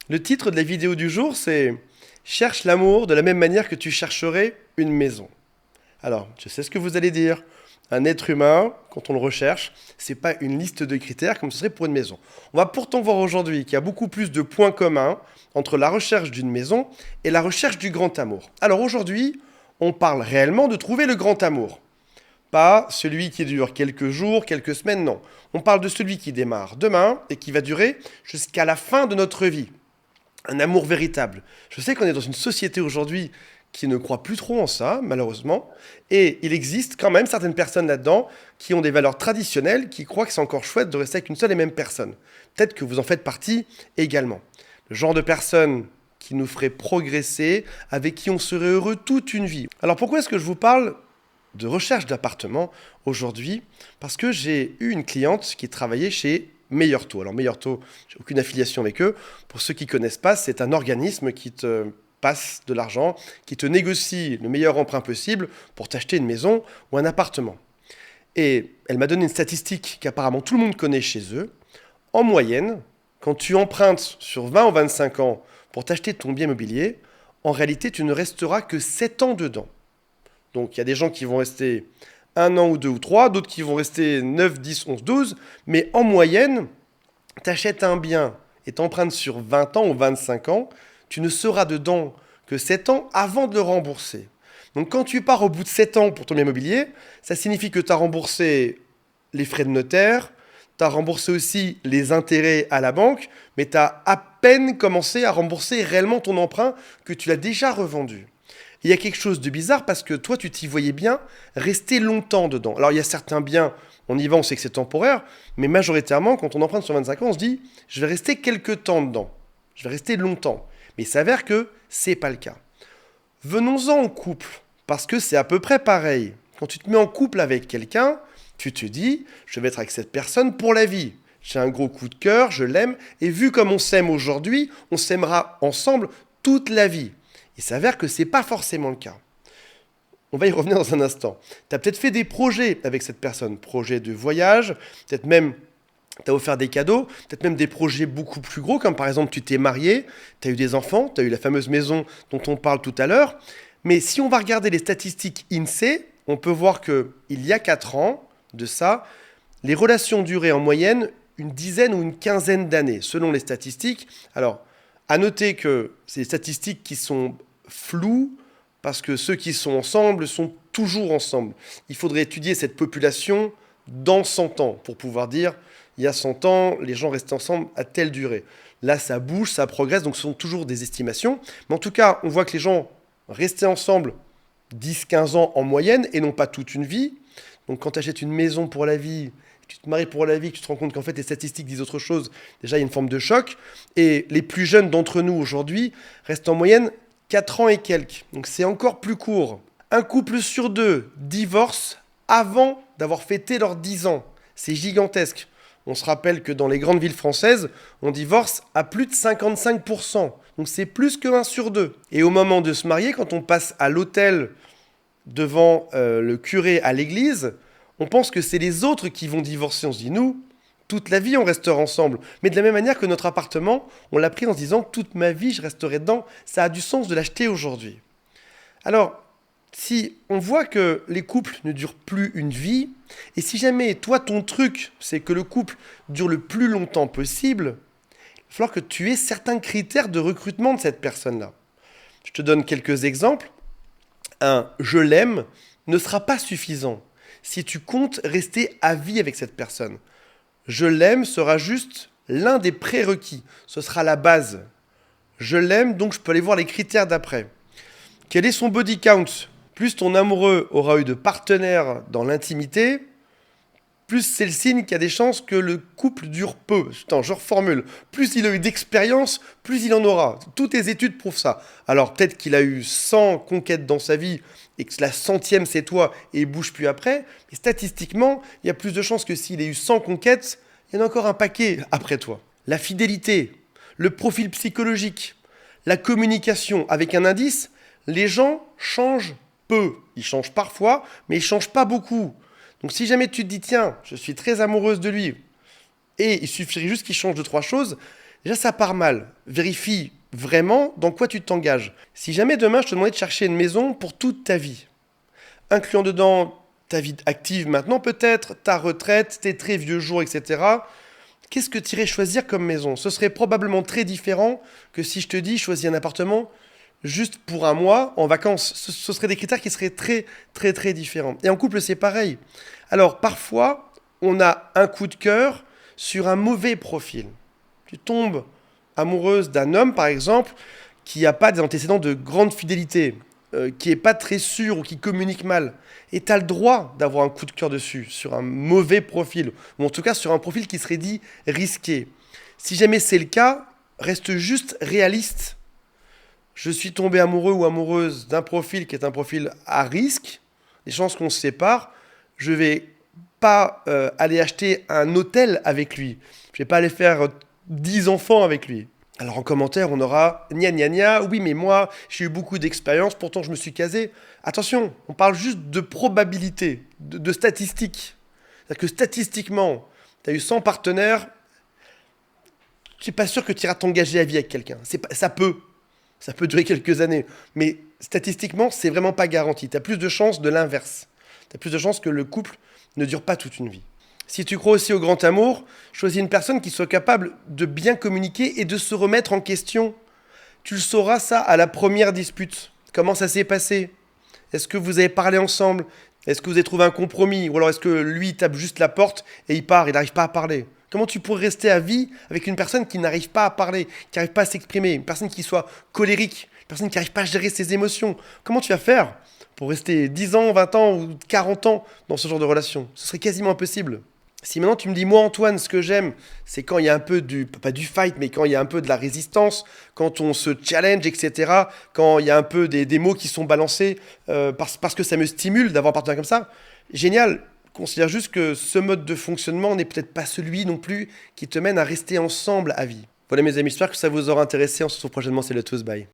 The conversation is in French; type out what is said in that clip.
Le titre de la vidéo du jour, c'est Cherche l'amour de la même manière que tu chercherais une maison. Alors, je sais ce que vous allez dire. Un être humain, quand on le recherche, c'est pas une liste de critères comme ce serait pour une maison. On va pourtant voir aujourd'hui qu'il y a beaucoup plus de points communs entre la recherche d'une maison et la recherche du grand amour. Alors aujourd'hui, on parle réellement de trouver le grand amour. Pas celui qui dure quelques jours, quelques semaines, non. On parle de celui qui démarre demain et qui va durer jusqu'à la fin de notre vie. Un amour véritable. Je sais qu'on est dans une société aujourd'hui qui ne croit plus trop en ça, malheureusement. Et il existe quand même certaines personnes là-dedans qui ont des valeurs traditionnelles, qui croient que c'est encore chouette de rester avec une seule et même personne. Peut-être que vous en faites partie également. Le genre de personne qui nous ferait progresser, avec qui on serait heureux toute une vie. Alors pourquoi est-ce que je vous parle de recherche d'appartement aujourd'hui? Parce que j'ai eu une cliente qui travaillait chez Meilleur Taux. Alors Meilleur Taux, j'ai aucune affiliation avec eux. Pour ceux qui ne connaissent pas, c'est un organisme qui te passe de l'argent, qui te négocie le meilleur emprunt possible pour t'acheter une maison ou un appartement. Et elle m'a donné une statistique qu'apparemment tout le monde connaît chez eux. En moyenne, quand tu empruntes sur 20 ou 25 ans pour t'acheter ton bien immobilier, en réalité, tu ne resteras que 7 ans dedans. Donc il y a des gens qui vont rester 1 an ou 2 ou 3, d'autres qui vont rester 9, 10, 11, 12. Mais en moyenne, tu achètes un bien et t'empruntes sur 20 ans ou 25 ans, tu ne seras dedans que 7 ans avant de le rembourser. Donc quand tu pars au bout de 7 ans pour ton bien immobilier, ça signifie que tu as remboursé les frais de notaire, tu as remboursé aussi les intérêts à la banque, mais tu as à peine commencé à rembourser réellement ton emprunt que tu l'as déjà revendu. Il y a quelque chose de bizarre parce que toi, tu t'y voyais bien rester longtemps dedans. Alors, il y a certains biens, on y va, on sait que c'est temporaire, mais majoritairement, quand on emprunte sur 25 ans, on se dit, je vais rester quelques temps dedans. Je vais rester longtemps. Mais il s'avère que c'est pas le cas. Venons-en au couple, parce que c'est à peu près pareil. Quand tu te mets en couple avec quelqu'un, tu te dis, je vais être avec cette personne pour la vie. J'ai un gros coup de cœur, je l'aime, et vu comme on s'aime aujourd'hui, on s'aimera ensemble toute la vie. Il s'avère que ce n'est pas forcément le cas. On va y revenir dans un instant. Tu as peut-être fait des projets avec cette personne, projets de voyage, peut-être même tu as offert des cadeaux, peut-être même des projets beaucoup plus gros, comme par exemple tu t'es marié, tu as eu des enfants, tu as eu la fameuse maison dont on parle tout à l'heure. Mais si on va regarder les statistiques INSEE, on peut voir qu'il y a 4 ans de ça, les relations duraient en moyenne une dizaine ou une quinzaine d'années, selon les statistiques. Alors, à noter que c'est des statistiques qui sont floues, parce que ceux qui sont ensemble sont toujours ensemble. Il faudrait étudier cette population dans 100 ans pour pouvoir dire, il y a 100 ans, les gens restaient ensemble à telle durée. Là, ça bouge, ça progresse, donc ce sont toujours des estimations. Mais en tout cas, on voit que les gens restaient ensemble 10-15 ans en moyenne et non pas toute une vie. Donc quand tu achètes une maison pour la vie, tu te maries pour la vie, que tu te rends compte qu'en fait les statistiques disent autre chose, déjà il y a une forme de choc. Et les plus jeunes d'entre nous aujourd'hui restent en moyenne 4 ans et quelques. Donc c'est encore plus court. Un couple sur 2 divorce avant d'avoir fêté leurs 10 ans. C'est gigantesque. On se rappelle que dans les grandes villes françaises, on divorce à plus de 55%. Donc c'est plus que 1 sur 2. Et au moment de se marier, quand on passe à l'hôtel devant le curé à l'église, on pense que c'est les autres qui vont divorcer. On se dit, nous, toute la vie, on restera ensemble. Mais de la même manière que notre appartement, on l'a pris en se disant, toute ma vie, je resterai dedans. Ça a du sens de l'acheter aujourd'hui. Alors, si on voit que les couples ne durent plus une vie, et si jamais toi, ton truc, c'est que le couple dure le plus longtemps possible, il va falloir que tu aies certains critères de recrutement de cette personne-là. Je te donne quelques exemples. Un « je l'aime » ne sera pas suffisant si tu comptes rester à vie avec cette personne. Je l'aime sera juste l'un des prérequis. Ce sera la base. Je l'aime, donc je peux aller voir les critères d'après. Quel est son body count? Plus ton amoureux aura eu de partenaires dans l'intimité, plus c'est le signe qu'il y a des chances que le couple dure peu. Attends, je reformule. Plus il a eu d'expérience, plus il en aura. Toutes les études prouvent ça. Alors peut-être qu'il a eu 100 conquêtes dans sa vie et que la 100e c'est toi et il bouge plus après. Mais statistiquement, il y a plus de chances que s'il a eu 100 conquêtes, il y en a encore un paquet après toi. La fidélité, le profil psychologique, la communication avec un indice, les gens changent peu. Ils changent parfois, mais ils changent pas beaucoup. Donc si jamais tu te dis, tiens, je suis très amoureuse de lui, et il suffirait juste qu'il change 2-3 choses, Déjà, ça part mal. Vérifie vraiment dans quoi tu t'engages. Si jamais demain, je te demandais de chercher une maison pour toute ta vie, incluant dedans ta vie active maintenant peut-être, ta retraite, tes très vieux jours, etc., qu'est-ce que tu irais choisir comme maison? Ce serait probablement très différent que si je te dis choisis un appartement juste pour un mois en vacances. Ce seraient des critères qui seraient très, très, très différents. Et en couple, c'est pareil. Alors, parfois, on a un coup de cœur sur un mauvais profil. Tu tombes amoureuse d'un homme, par exemple, qui n'a pas des antécédents de grande fidélité, qui n'est pas très sûr ou qui communique mal. Et tu as le droit d'avoir un coup de cœur dessus, sur un mauvais profil, ou en tout cas sur un profil qui serait dit risqué. Si jamais c'est le cas, reste juste réaliste. Je suis tombé amoureux ou amoureuse d'un profil qui est un profil à risque, les chances qu'on se sépare, je vais pas aller acheter un hôtel avec lui. Je vais pas aller faire 10 enfants avec lui. Alors en commentaire, on aura gna gna gna, oui mais moi j'ai eu beaucoup d'expérience, pourtant je me suis casé. Attention, on parle juste de probabilité, de statistiques. C'est-à-dire que statistiquement, tu as eu 100 partenaires, je suis pas sûr que tu iras t'engager à vie avec quelqu'un. Ça peut durer quelques années, mais statistiquement, c'est vraiment pas garanti. Tu as plus de chances de l'inverse. Tu as plus de chances que le couple ne dure pas toute une vie. Si tu crois aussi au grand amour, choisis une personne qui soit capable de bien communiquer et de se remettre en question. Tu le sauras ça à la première dispute. Comment ça s'est passé? Est-ce que vous avez parlé ensemble? Est-ce que vous avez trouvé un compromis? Ou alors est-ce que lui tape juste la porte et il part, il n'arrive pas à parler? Comment tu pourrais rester à vie avec une personne qui n'arrive pas à parler, qui n'arrive pas à s'exprimer, une personne qui soit colérique, une personne qui n'arrive pas à gérer ses émotions? Comment tu vas faire pour rester 10 ans, 20 ans ou 40 ans dans ce genre de relation? Ce serait quasiment impossible. Si maintenant tu me dis, moi Antoine, ce que j'aime, c'est quand il y a un peu pas du fight, mais quand il y a un peu de la résistance, quand on se challenge, etc., quand il y a un peu des mots qui sont balancés, parce que ça me stimule d'avoir un partenaire comme ça, génial. Considère juste que ce mode de fonctionnement n'est peut-être pas celui non plus qui te mène à rester ensemble à vie. Voilà mes amis, j'espère que ça vous aura intéressé. On se retrouve prochainement, c'est le Tous, bye.